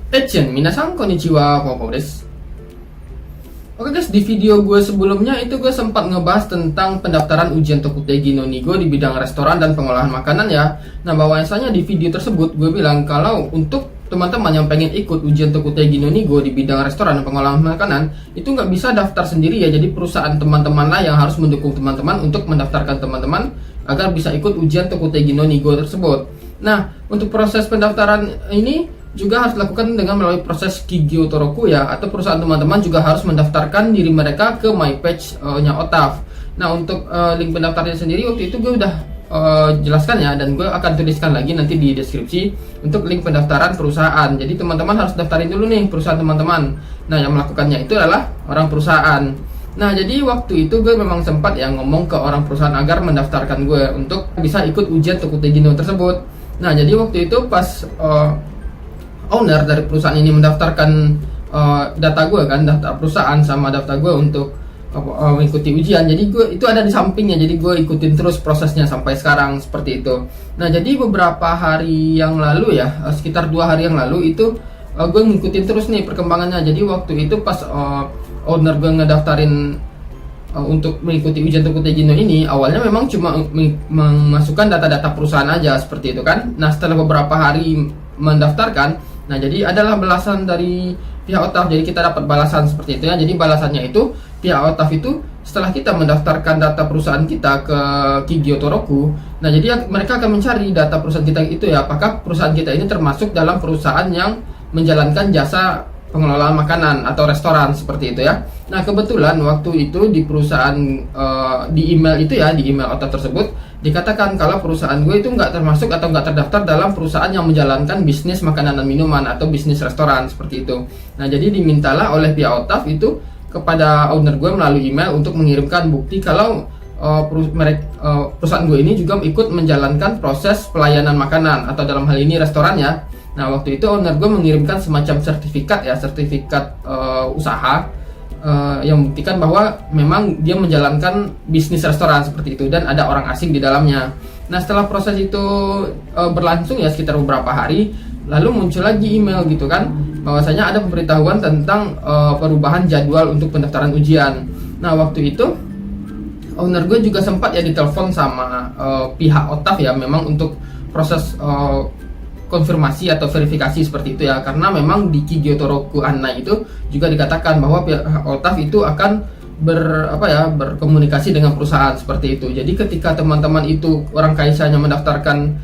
Minasan konnichiwa, Popo desu. Oke guys, di video gue sebelumnya itu gue sempat ngebahas tentang pendaftaran ujian Tokutegi no Nigo di bidang restoran dan pengolahan makanan ya. Nah, bahwasanya di video tersebut gue bilang kalau untuk teman-teman yang pengen ikut ujian Tokutegi no Nigo di bidang restoran dan pengolahan makanan itu nggak bisa daftar sendiri ya. Jadi perusahaan teman-teman lah yang harus mendukung teman-teman untuk mendaftarkan teman-teman agar bisa ikut ujian Tokutegi no Nigo tersebut. Nah, untuk proses pendaftaran ini juga harus dilakukan dengan melalui proses Kigyo Toroku ya, atau perusahaan teman-teman juga harus mendaftarkan diri mereka ke my page-nya OTAF. Nah, untuk link pendaftarnya sendiri waktu itu gue udah jelaskan ya, dan gue akan tuliskan lagi nanti di deskripsi untuk link pendaftaran perusahaan. Jadi teman-teman harus daftarin dulu nih perusahaan teman-teman. Nah, yang melakukannya itu adalah orang perusahaan. Nah, jadi waktu itu gue memang sempat ya ngomong ke orang perusahaan agar mendaftarkan gue untuk bisa ikut ujian Tokutegi no tersebut. Nah, jadi waktu itu pas owner dari perusahaan ini mendaftarkan data gue kan, data perusahaan sama data gue untuk mengikuti ujian. Jadi gue itu ada di sampingnya, jadi gue ikutin terus prosesnya sampai sekarang seperti itu. Nah, jadi beberapa hari yang lalu ya, sekitar 2 hari yang lalu itu gue ngikutin terus nih perkembangannya. Jadi waktu itu pas owner gue ngedaftarin untuk mengikuti ujian Tokutegi no ini, awalnya memang cuma memasukkan data-data perusahaan aja seperti itu kan. Nah, setelah beberapa hari mendaftarkan, nah jadi adalah balasan dari pihak OTAF. Jadi kita dapat balasan seperti itu ya. Jadi balasannya itu pihak OTAF itu setelah kita mendaftarkan data perusahaan kita ke Kigyo Toroku, nah jadi mereka akan mencari data perusahaan kita itu ya, apakah perusahaan kita ini termasuk dalam perusahaan yang menjalankan jasa pengelolaan makanan atau restoran seperti itu ya. Nah, kebetulan waktu itu di perusahaan di email itu ya, di email OTAF tersebut dikatakan kalau perusahaan gue itu nggak termasuk atau nggak terdaftar dalam perusahaan yang menjalankan bisnis makanan dan minuman atau bisnis restoran seperti itu. Nah, jadi dimintalah oleh pihak OTAF itu kepada owner gue melalui email untuk mengirimkan bukti kalau perusahaan gue ini juga ikut menjalankan proses pelayanan makanan atau dalam hal ini restoran ya. Nah, waktu itu owner gue mengirimkan semacam sertifikat ya, sertifikat usaha yang membuktikan bahwa memang dia menjalankan bisnis restoran seperti itu dan ada orang asing di dalamnya. Nah, setelah proses itu berlangsung ya sekitar beberapa hari, lalu muncul lagi email gitu kan, bahwasanya ada pemberitahuan tentang perubahan jadwal untuk pendaftaran ujian. Nah, waktu itu owner gue juga sempat ya ditelepon sama pihak OTAF ya, memang untuk proses konfirmasi atau verifikasi seperti itu ya, karena memang di Kigyo Toroku Annai itu juga dikatakan bahwa pihak OTAF itu akan berkomunikasi dengan perusahaan seperti itu. Jadi ketika teman-teman itu orang kaisanya mendaftarkan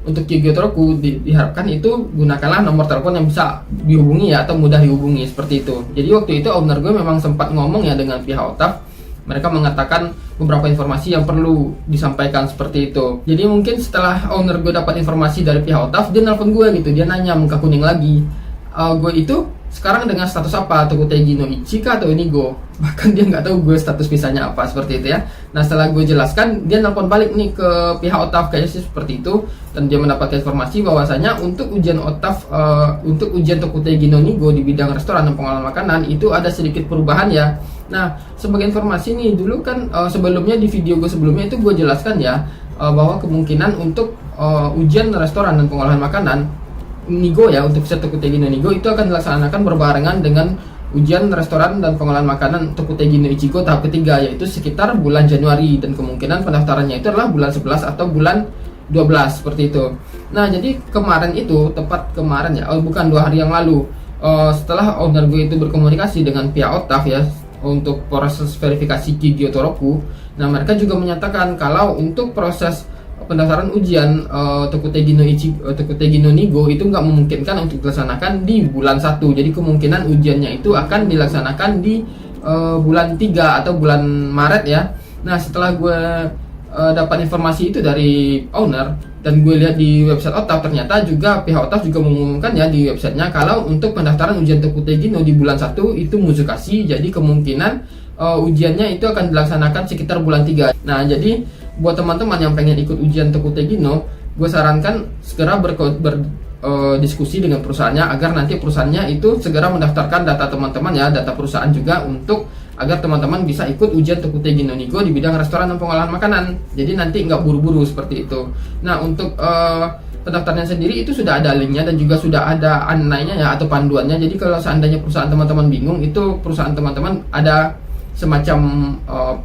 untuk Kigyo Toroku, diharapkan itu gunakanlah nomor telepon yang bisa dihubungi ya, atau mudah dihubungi seperti itu. Jadi waktu itu owner gue memang sempat ngomong ya dengan pihak OTAF. Mereka mengatakan beberapa informasi yang perlu disampaikan seperti itu. Jadi mungkin setelah owner gue dapat informasi dari pihak OTAF, dia nelfon gue gitu, dia nanya muka kuning lagi, gue itu sekarang dengan status apa, Tokutegi no Ichika atau Inigo. Bahkan dia nggak tahu gue status visanya apa seperti itu ya. Nah, setelah gue jelaskan, dia nelfon balik nih ke pihak OTAF kayaknya sih seperti itu, dan dia mendapatkan informasi bahwasanya untuk ujian OTAF untuk ujian Tokutegi no Nigo di bidang restoran dan pengolahan makanan itu ada sedikit perubahan ya. Nah, sebagai informasi nih, dulu kan sebelumnya di video gue sebelumnya itu gue jelaskan ya bahwa kemungkinan untuk ujian restoran dan pengolahan makanan Nigo ya, untuk Tokutegi no Nigo itu akan dilaksanakan berbarengan dengan ujian restoran dan pengolahan makanan Tokutegi no Ichigo tahap ketiga, yaitu sekitar bulan Januari, dan kemungkinan pendaftarannya itu adalah bulan 11 atau bulan 12 seperti itu. Nah, jadi kemarin itu, tepat kemarin ya, bukan 2 hari yang lalu, setelah owner gue itu berkomunikasi dengan pihak OTAF ya untuk proses verifikasi Kigyo Toroku, nah mereka juga menyatakan kalau untuk proses pendaftaran ujian Tokutegi no Nigo itu nggak memungkinkan untuk dilaksanakan di bulan 1. Jadi kemungkinan ujiannya itu akan dilaksanakan di bulan 3 atau bulan Maret ya. Nah, setelah gue dapat informasi itu dari owner dan gue lihat di website OTAF, ternyata juga pihak OTAF juga mengumumkan ya di websitenya kalau untuk pendaftaran ujian Tokutegi no di bulan 1 itu muzukashi, jadi kemungkinan ujiannya itu akan dilaksanakan sekitar bulan 3. Nah, jadi buat teman-teman yang pengen ikut ujian Tokutegi no, gue sarankan segera berdiskusi dengan perusahaannya agar nanti perusahaannya itu segera mendaftarkan data teman-teman ya, data perusahaan juga, untuk agar teman-teman bisa ikut ujian Tokutegi no Nigo di bidang restoran dan pengolahan makanan. Jadi nanti nggak buru-buru seperti itu. Nah, untuk pendaftarannya sendiri itu sudah ada linknya dan juga sudah ada anainya ya, atau panduannya. Jadi kalau seandainya perusahaan teman-teman bingung, itu perusahaan teman-teman ada semacam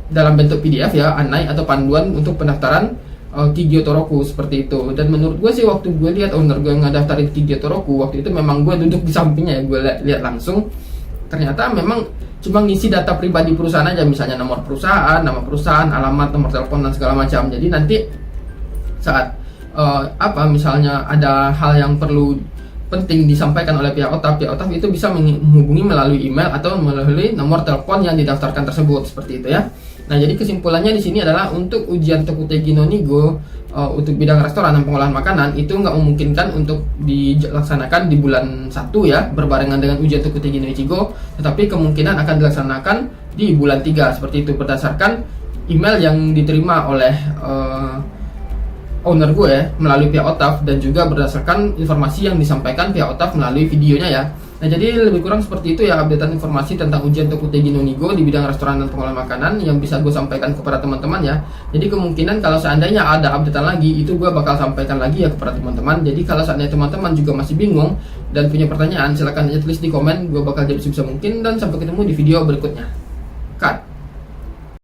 dalam bentuk PDF ya, anai atau panduan untuk pendaftaran Kigyo Toroku seperti itu. Dan menurut gue sih, waktu gue lihat owner gue ngedaftarin Kigyo Toroku, waktu itu memang gue duduk di sampingnya ya, gue lihat langsung. Ternyata memang cuma ngisi data pribadi perusahaan aja, misalnya nomor perusahaan, nama perusahaan, alamat, nomor telepon dan segala macam. Jadi nanti saat misalnya ada hal yang perlu penting disampaikan oleh pihak OTAF itu bisa menghubungi melalui email atau melalui nomor telepon yang didaftarkan tersebut, seperti itu ya. Nah, jadi kesimpulannya di sini adalah untuk ujian Tokutegi no Nigo untuk bidang restoran dan pengolahan makanan itu nggak memungkinkan untuk dilaksanakan di bulan 1 ya, berbarengan dengan ujian Tokutegi no Ichigo, tetapi kemungkinan akan dilaksanakan di bulan 3 seperti itu, berdasarkan email yang diterima oleh owner gue ya, melalui pihak OTAF, dan juga berdasarkan informasi yang disampaikan pihak OTAF melalui videonya ya. Nah, jadi lebih kurang seperti itu ya updatean informasi tentang ujian Tokutegi no Nigo di bidang restoran dan pengolahan makanan yang bisa gue sampaikan kepada teman-teman ya. Jadi kemungkinan kalau seandainya ada updatean lagi, itu gue bakal sampaikan lagi ya kepada teman-teman. Jadi kalau seandainya teman-teman juga masih bingung dan punya pertanyaan, silahkan aja tulis di komen, gue bakal jawab sebisa mungkin, dan sampai ketemu di video berikutnya. Cut.